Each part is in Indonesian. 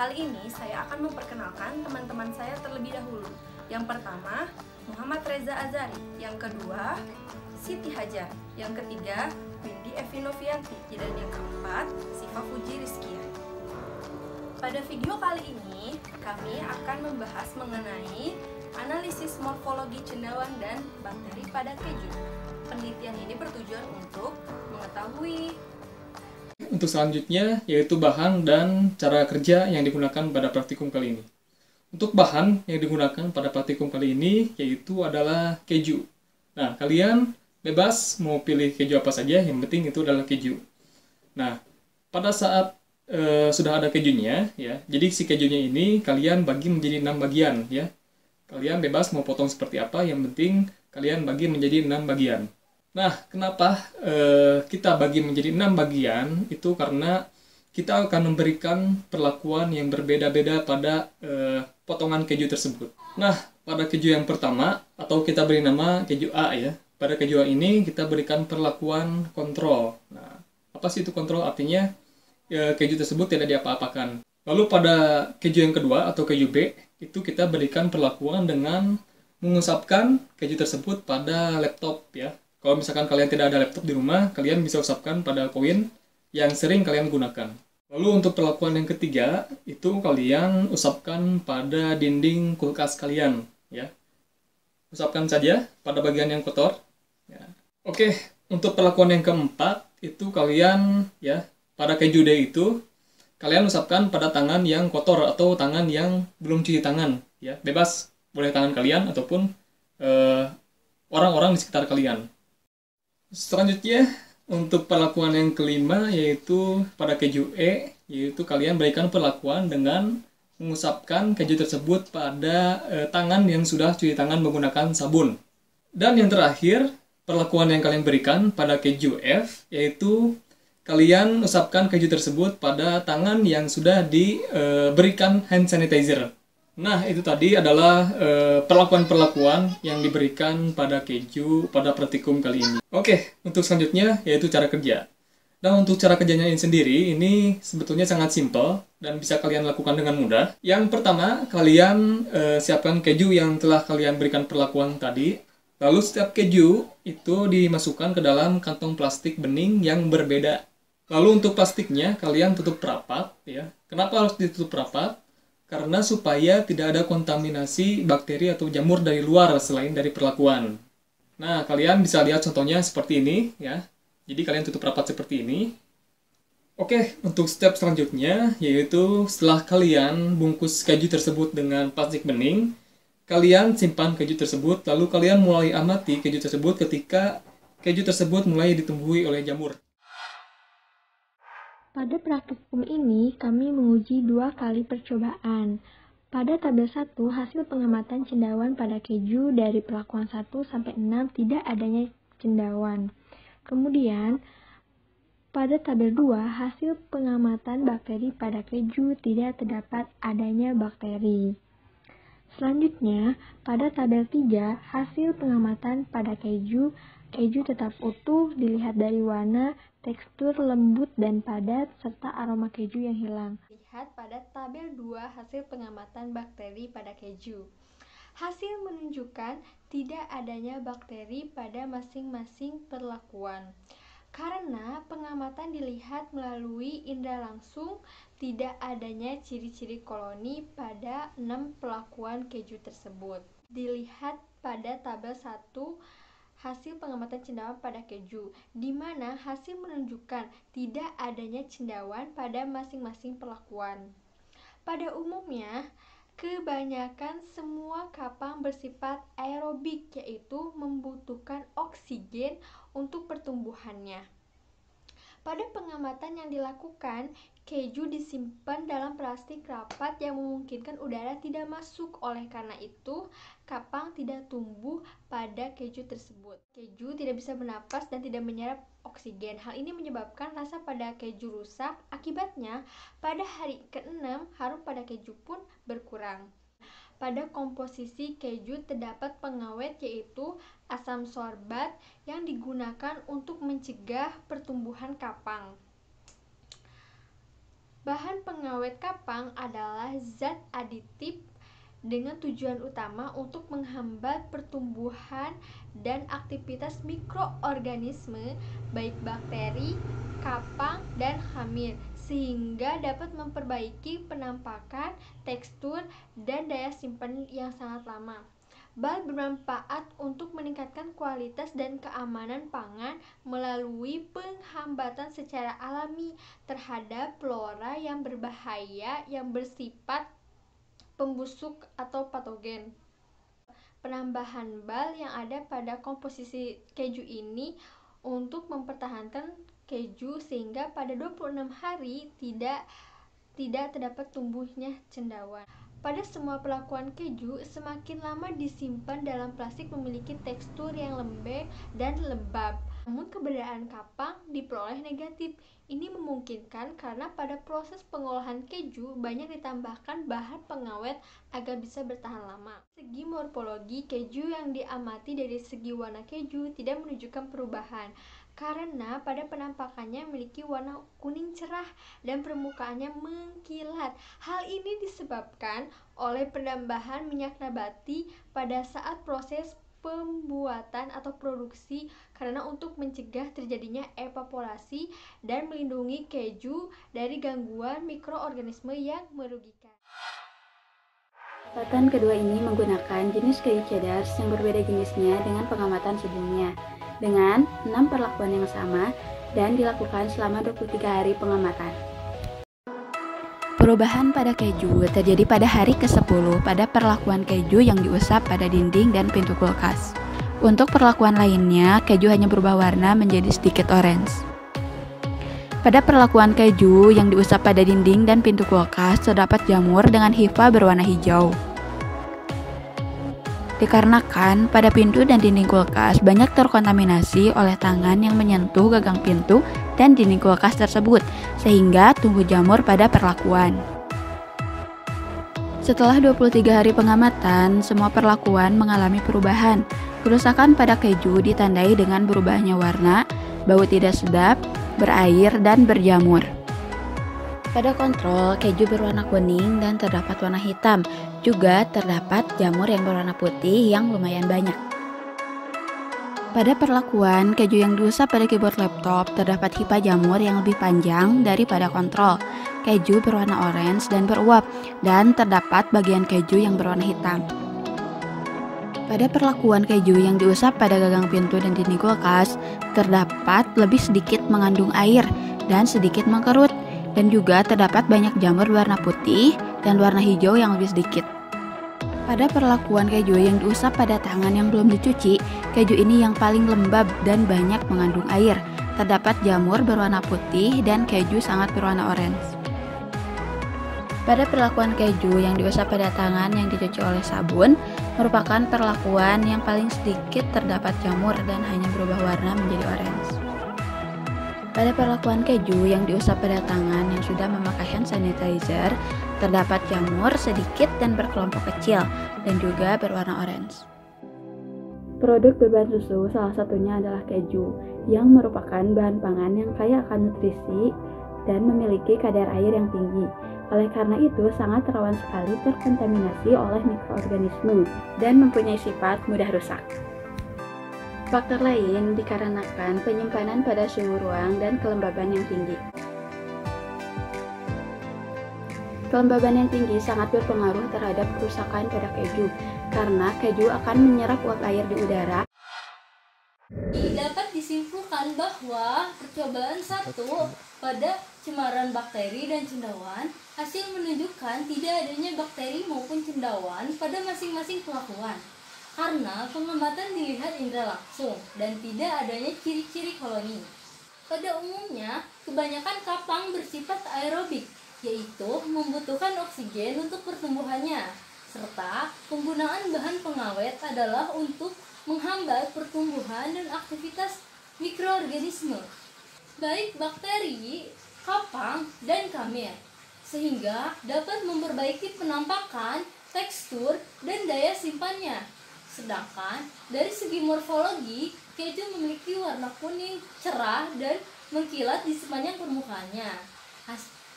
Kali ini saya akan memperkenalkan teman-teman saya terlebih dahulu. Yang pertama, Muhammad Reza Azari. Yang kedua, Siti Hajar. Yang ketiga, Windy Evi Novianti. Dan yang keempat, Siva Fuji Rizkia. Pada video kali ini, kami akan membahas mengenai analisis morfologi cendawan dan bakteri pada keju. Penelitian ini bertujuan untuk mengetahui Untuk selanjutnya yaitu bahan dan cara kerja yang digunakan pada praktikum kali ini. Untuk bahan yang digunakan pada praktikum kali ini yaitu adalah keju. Nah, kalian bebas mau pilih keju apa saja, yang penting itu adalah keju. Nah, pada saat sudah ada kejunya, ya, jadi si kejunya ini kalian bagi menjadi 6 bagian, ya. Kalian bebas mau potong seperti apa, yang penting kalian bagi menjadi 6 bagian. Nah, kenapa kita bagi menjadi 6 bagian? Itu karena kita akan memberikan perlakuan yang berbeda-beda pada potongan keju tersebut. Nah, pada keju yang pertama, atau kita beri nama keju A, ya. Pada keju A ini kita berikan perlakuan kontrol. Nah, apa sih itu kontrol? Artinya keju tersebut tidak diapa-apakan. Lalu pada keju yang kedua, atau keju B, itu kita berikan perlakuan dengan mengusapkan keju tersebut pada laptop, ya. Kalau misalkan kalian tidak ada laptop di rumah, kalian bisa usapkan pada koin yang sering kalian gunakan. Lalu untuk perlakuan yang ketiga, itu kalian usapkan pada dinding kulkas kalian, ya. Usapkan saja pada bagian yang kotor. Ya. Oke, untuk perlakuan yang keempat, itu kalian, ya, pada keju D itu, kalian usapkan pada tangan yang kotor atau tangan yang belum cuci tangan, ya. Bebas, boleh tangan kalian ataupun orang-orang di sekitar kalian. Selanjutnya, untuk perlakuan yang kelima, yaitu pada keju E, yaitu kalian berikan perlakuan dengan mengusapkan keju tersebut pada tangan yang sudah cuci tangan menggunakan sabun. Dan yang terakhir, perlakuan yang kalian berikan pada keju F, yaitu kalian usapkan keju tersebut pada tangan yang sudah diberikan hand sanitizer. Nah, itu tadi adalah perlakuan-perlakuan yang diberikan pada keju pada praktikum kali ini. Oke, untuk selanjutnya yaitu cara kerja. Dan untuk cara kerjanya ini sendiri, ini sebetulnya sangat simpel dan bisa kalian lakukan dengan mudah. Yang pertama, kalian siapkan keju yang telah kalian berikan perlakuan tadi. Lalu setiap keju itu dimasukkan ke dalam kantong plastik bening yang berbeda. Lalu untuk plastiknya, kalian tutup rapat, ya. Kenapa harus ditutup rapat? Karena supaya tidak ada kontaminasi bakteri atau jamur dari luar selain dari perlakuan. Nah, kalian bisa lihat contohnya seperti ini, ya. Jadi kalian tutup rapat seperti ini. Oke, untuk step selanjutnya, yaitu setelah kalian bungkus keju tersebut dengan plastik bening, kalian simpan keju tersebut, lalu kalian mulai amati keju tersebut ketika keju tersebut mulai ditumbuhi oleh jamur. Pada praktikum ini, kami menguji 2 kali percobaan. Pada tabel 1, hasil pengamatan cendawan pada keju dari perlakuan 1 sampai 6 tidak adanya cendawan. Kemudian, pada tabel 2, hasil pengamatan bakteri pada keju tidak terdapat adanya bakteri. Selanjutnya, pada tabel 3, hasil pengamatan pada keju tetap utuh dilihat dari warna, tekstur lembut dan padat, serta aroma keju yang hilang. Lihat pada tabel 2 hasil pengamatan bakteri pada keju. Hasil menunjukkan tidak adanya bakteri pada masing-masing perlakuan. Karena pengamatan dilihat melalui indera langsung, tidak adanya ciri-ciri koloni pada 6 perlakuan keju tersebut. Dilihat pada tabel 1 hasil pengamatan cendawan pada keju, di mana hasil menunjukkan tidak adanya cendawan pada masing-masing perlakuan. Pada umumnya, kebanyakan semua kapang bersifat aerobik, yaitu membutuhkan oksigen untuk pertumbuhannya. Pada pengamatan yang dilakukan, keju disimpan dalam plastik rapat yang memungkinkan udara tidak masuk. Oleh karena itu, kapang tidak tumbuh pada keju tersebut. Keju tidak bisa bernapas dan tidak menyerap oksigen. Hal ini menyebabkan rasa pada keju rusak. Akibatnya, pada hari ke-6, harum pada keju pun berkurang. Pada komposisi keju terdapat pengawet, yaitu asam sorbat yang digunakan untuk mencegah pertumbuhan kapang. Bahan pengawet kapang adalah zat aditif dengan tujuan utama untuk menghambat pertumbuhan dan aktivitas mikroorganisme baik bakteri, kapang, dan hamir sehingga dapat memperbaiki penampakan, tekstur, dan daya simpan yang sangat lama. Bal bermanfaat untuk meningkatkan kualitas dan keamanan pangan melalui penghambatan secara alami terhadap flora yang berbahaya yang bersifat pembusuk atau patogen. Penambahan bal yang ada pada komposisi keju ini untuk mempertahankan keju sehingga pada 26 hari tidak terdapat tumbuhnya cendawan. Pada semua perlakuan keju, semakin lama disimpan dalam plastik memiliki tekstur yang lembek dan lembab. Namun keberadaan kapang diperoleh negatif. Ini memungkinkan karena pada proses pengolahan keju banyak ditambahkan bahan pengawet agar bisa bertahan lama. Segi morfologi keju yang diamati dari segi warna keju tidak menunjukkan perubahan karena pada penampakannya memiliki warna kuning cerah dan permukaannya mengkilat. Hal ini disebabkan oleh penambahan minyak nabati pada saat proses pembuatan atau produksi karena untuk mencegah terjadinya evaporasi dan melindungi keju dari gangguan mikroorganisme yang merugikan. Pengamatan kedua ini menggunakan jenis keju cheddar yang berbeda jenisnya dengan pengamatan sebelumnya dengan 6 perlakuan yang sama dan dilakukan selama 23 hari pengamatan. Perubahan pada keju terjadi pada hari ke-10 pada perlakuan keju yang diusap pada dinding dan pintu kulkas. Untuk perlakuan lainnya, keju hanya berubah warna menjadi sedikit orange. Pada perlakuan keju yang diusap pada dinding dan pintu kulkas, terdapat jamur dengan hifa berwarna hijau. Dikarenakan pada pintu dan dinding kulkas banyak terkontaminasi oleh tangan yang menyentuh gagang pintu dan dinding kulkas tersebut, sehingga tumbuh jamur pada perlakuan. Setelah 23 hari pengamatan, semua perlakuan mengalami perubahan. Kerusakan pada keju ditandai dengan berubahnya warna, bau tidak sedap, berair, dan berjamur. Pada kontrol, keju berwarna kuning dan terdapat warna hitam. Juga terdapat jamur yang berwarna putih yang lumayan banyak. Pada perlakuan, keju yang diusap pada keyboard laptop terdapat hifa jamur yang lebih panjang daripada kontrol. Keju berwarna orange dan beruap, dan terdapat bagian keju yang berwarna hitam. Pada perlakuan keju yang diusap pada gagang pintu dan dinding kulkas, terdapat lebih sedikit mengandung air dan sedikit mengkerut, dan juga terdapat banyak jamur berwarna putih dan warna hijau yang lebih sedikit. Pada perlakuan keju yang diusap pada tangan yang belum dicuci, keju ini yang paling lembab dan banyak mengandung air. Terdapat jamur berwarna putih dan keju sangat berwarna orange. Pada perlakuan keju yang diusap pada tangan yang dicuci oleh sabun, merupakan perlakuan yang paling sedikit terdapat jamur dan hanya berubah warna menjadi orange. Pada perlakuan keju yang diusap pada tangan yang sudah memakai hand sanitizer, terdapat jamur sedikit dan berkelompok kecil dan juga berwarna orange. Produk berbahan susu salah satunya adalah keju, yang merupakan bahan pangan yang kaya akan nutrisi dan memiliki kadar air yang tinggi. Oleh karena itu, sangat rawan sekali terkontaminasi oleh mikroorganisme dan mempunyai sifat mudah rusak. Faktor lain dikarenakan penyimpanan pada suhu ruang dan kelembaban yang tinggi. Kelembaban yang tinggi sangat berpengaruh terhadap kerusakan pada keju, karena keju akan menyerap uap air di udara. Dapat disimpulkan bahwa percobaan 1 pada cemaran bakteri dan cendawan, hasil menunjukkan tidak adanya bakteri maupun cendawan pada masing-masing perlakuan. Karena pengamatan dilihat indera langsung dan tidak adanya ciri-ciri koloni. Pada umumnya, kebanyakan kapang bersifat aerobik, yaitu membutuhkan oksigen untuk pertumbuhannya, serta penggunaan bahan pengawet adalah untuk menghambat pertumbuhan dan aktivitas mikroorganisme, baik bakteri, kapang, dan kamir, sehingga dapat memperbaiki penampakan, tekstur, dan daya simpannya. Sedangkan dari segi morfologi, keju memiliki warna kuning cerah dan mengkilat di sepanjang permukaannya.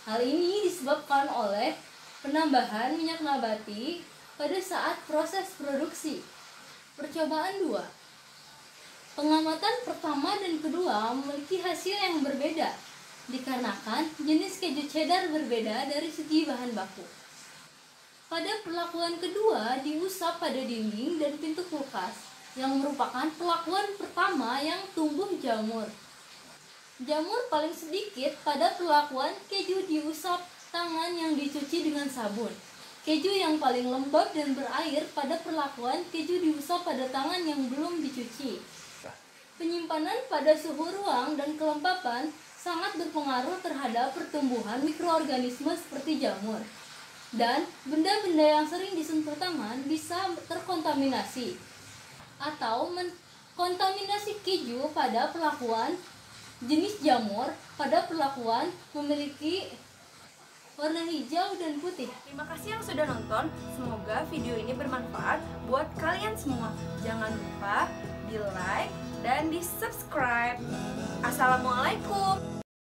Hal ini disebabkan oleh penambahan minyak nabati pada saat proses produksi. Percobaan 2. Pengamatan pertama dan kedua memiliki hasil yang berbeda, dikarenakan jenis keju cheddar berbeda dari segi bahan baku. Pada perlakuan kedua diusap pada dinding dan pintu kulkas, yang merupakan perlakuan pertama yang tumbuh jamur. Jamur paling sedikit pada perlakuan keju diusap tangan yang dicuci dengan sabun. Keju yang paling lembab dan berair pada perlakuan keju diusap pada tangan yang belum dicuci. Penyimpanan pada suhu ruang dan kelembapan sangat berpengaruh terhadap pertumbuhan mikroorganisme seperti jamur. Dan benda-benda yang sering disentuh tangan bisa terkontaminasi atau kontaminasi keju pada perlakuan jenis jamur pada perlakuan memiliki warna hijau dan putih. Terima kasih yang sudah nonton. Semoga video ini bermanfaat buat kalian semua. Jangan lupa di like dan di subscribe. Assalamualaikum.